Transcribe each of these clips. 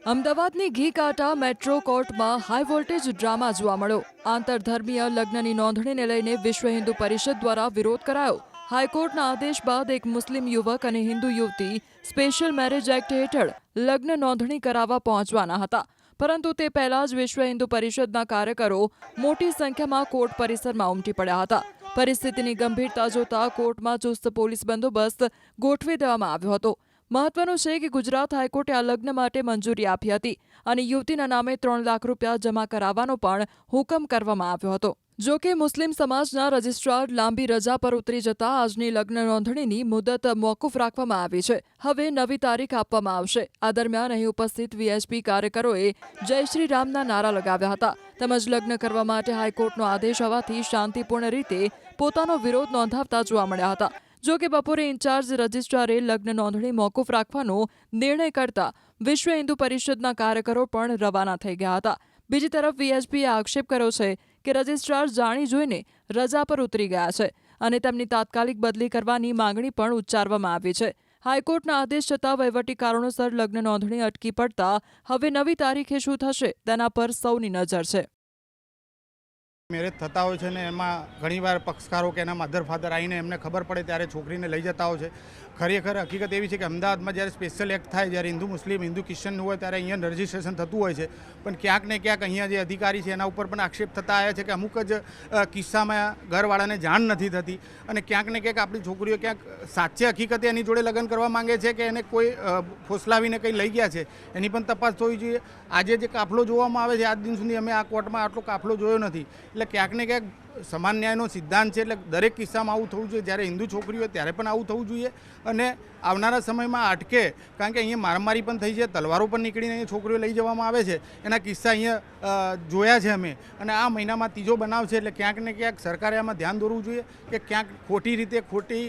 અમદાવાદની ઘી કાંટા મેટ્રો કોર્ટમાં હાઈ વોલ્ટેજ ડ્રામા જોવા મળ્યો। આંતરધર્મીય લગ્નની નોંધણીને લઈને વિશ્વ હિન્દુ પરિષદ દ્વારા વિરોધ કરાયો। હાઈકોર્ટના આદેશ બાદ એક મુસ્લિમ યુવક અને હિન્દુ યુવતી સ્પેશિયલ મેરેજ એક્ટ હેઠળ લગ્ન નોંધણી કરાવવા પહોંચવાના હતા, પરંતુ તે પહેલા જ વિશ્વ હિન્દુ પરિષદના કાર્યકરો મોટી સંખ્યામાં કોર્ટ પરિસરમાં ઉમટી પડ્યા હતા। પરિસ્થિતિની ગંભીરતા જોતા કોર્ટમાં ચુસ્ત પોલીસ બંદોબસ્ત ગોઠવી દેવામાં આવ્યો હતો। મહત્વનું છે કે ગુજરાત હાઈકોર્ટે આ લગ્ન માટે મંજૂરી આપી હતી અને યુવતીના નામે 3 લાખ રૂપિયા જમા કરાવવાનો પણ હુકમ કરવામાં આવ્યો હતો। જો કે મુસ્લિમ સમાજના રજિસ્ટ્રાર લાંબી રજા પર ઉતરી જતા આજની લગ્ન નોંધણીની મુદત મોકૂફ રાખવામાં આવી છે। હવે નવી તારીખ આપવામાં આવશે। આ દરમિયાન અહીં ઉપસ્થિત વીએચપી કાર્યકરોએ જય શ્રી રામના નારા લગાવ્યા હતા તેમજ લગ્ન કરવા માટે હાઈકોર્ટનો આદેશ હોવાથી શાંતિપૂર્ણ રીતે પોતાનો વિરોધ નોંધાવતા જોવા મળ્યા હતા। જો કે બપોરે ઇન્ચાર્જ રજિસ્ટ્રારે લગ્ન નોંધણી મોકૂફ રાખવાનો નિર્ણય કરતા વિશ્વ હિન્દુ પરિષદના કાર્યકરો પણ રવાના થઈ ગયા હતા। બીજી તરફ વીએચપીએ આક્ષેપ કર્યો છે કે રજિસ્ટ્રાર જાણી જોઈને રજા પર ઉતરી ગયા છે અને તેમની તાત્કાલિક બદલી કરવાની માંગણી પણ ઉચ્ચારવામાં આવી છે। હાઈકોર્ટના આદેશ છતાં વહીવટી કારણોસર લગ્ન નોંધણી અટકી પડતા હવે નવી તારીખે શું થશે તેના પર સૌની નજર છે। મેરેજ થતા હોય છે ને એમાં ઘણીવાર પક્ષકારો કે એના મધર ફાધર આવીને એમને ખબર પડે ત્યારે છોકરીને લઈ જતા હોય છે। ખરેખર હકીકત એવી છે કે અમદાવાદમાં જ્યારે સ્પેશિયલ એક્ટ થાય, જ્યારે હિન્દુ મુસ્લિમ હિન્દુ ક્રિશ્ચનનું હોય ત્યારે અહીંયા રજિસ્ટ્રેશન થતું હોય છે, પણ ક્યાંક ને ક્યાંક અહીંયા જે અધિકારી છે એના ઉપર પણ આક્ષેપ થતા આવ્યા છે કે અમુક જ કિસ્સામાં ઘરવાળાને જાણ નથી થતી અને ક્યાંક ને ક્યાંક આપણી છોકરીઓ ક્યાંક સાચે હકીકતે એની જોડે લગ્ન કરવા માંગે છે કે એને કોઈ ફોસલાવીને કંઈ લઈ ગયા છે એની પણ તપાસ થવી જોઈએ। આજે જે કાફલો જોવામાં આવે છે આજ દિન સુધી અમે આ કોર્ટમાં આટલો કાફલો જોયો નથી, એટલે ક્યાંક ને ક્યાંક સમાન ન્યાયનો સિદ્ધાંત છે, એટલે દરેક કિસ્સામાં આવું થવું જોઈએ। જ્યારે હિન્દુ છોકરી હોય ત્યારે પણ આવું થવું જોઈએ અને આવનારા સમયમાં અટકે, કારણ કે અહીંયા મારામારી પણ થઈ છે, તલવારો પણ નીકળીને અહીંયા છોકરીઓ લઈ જવામાં આવે છે, એના કિસ્સા અહીંયા જોયા છે અમે અને આ મહિનામાં ત્રીજો બનાવ છે, એટલે ક્યાંક ને ક્યાંક સરકારે આમાં ધ્યાન દોરવું જોઈએ કે ક્યાંક ખોટી રીતે ખોટી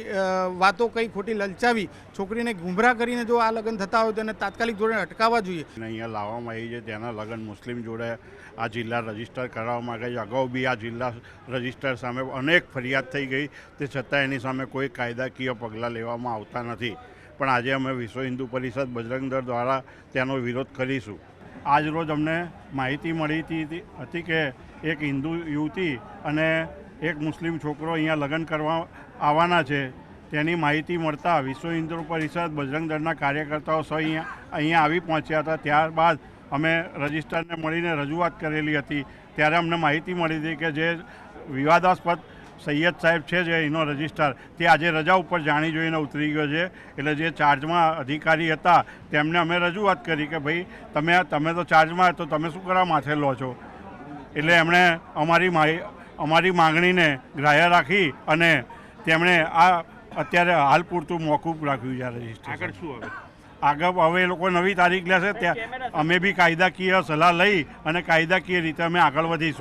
વાતો કઈ ખોટી લલચાવી છોકરીને ગુમરાહ કરીને જો આ લગ્ન થતા હોય તો એને તાત્કાલિક ધોરણે અટકાવવા જોઈએ। અહીંયા લાવવામાં આવી છે તેના લગ્ન મુસ્લિમ જોડે આ જિલ્લા રજિસ્ટર કરાવવામાં માંગે છે। અગાઉ બી આ જિલ્લા રજિસ્ટર સામે અનેક ફરિયાદ થઈ ગઈ, તે છતાં એની સામે કોઈ કાયદાકીય પગલાં લેવામાં આવતા નથી, પણ આજે અમે વિશ્વ હિન્દુ પરિષદ બજરંગ દળ દ્વારા તેનો વિરોધ કરીશું। આજ રોજ અમને માહિતી મળી હતી કે એક હિન્દુ યુવતી અને એક મુસ્લિમ છોકરો અહીંયા લગ્ન કરવા આવવાના છે। તેની માહિતી મળતા વિશ્વ હિન્દુ પરિષદ બજરંગ દળના કાર્યકર્તાઓ સૌ અહીંયા આવી પહોંચ્યા હતા। ત્યારબાદ અમે રજિસ્ટરને મળીને રજૂઆત કરેલી હતી, ત્યારે અમને માહિતી મળી હતી કે જે વિવાદાસ્પદ સૈયદ સાહેબ છે જે એનો રજિસ્ટર તે આજે રજા ઉપર જાણી જોઈને ઉતરી ગયો છે, એટલે જે ચાર્જમાં અધિકારી હતા તેમને અમે રજૂઆત કરી કે ભાઈ તમે તો ચાર્જમાં તો તમે શું કરવા માથે લો છો, એટલે એમણે અમારી માંગણીને ગ્રાહ્ય રાખી અને તેમણે આ અત્યારે હાલ પૂરતું મોકૂફ રાખ્યું છે રજિસ્ટર। આગળ શું આગળ હવે એ લોકો નવી તારીખ લેશે, ત્યાં અમે બી કાયદાકીય સલાહ લઈ અને કાયદાકીય રીતે અમે આગળ વધીશું।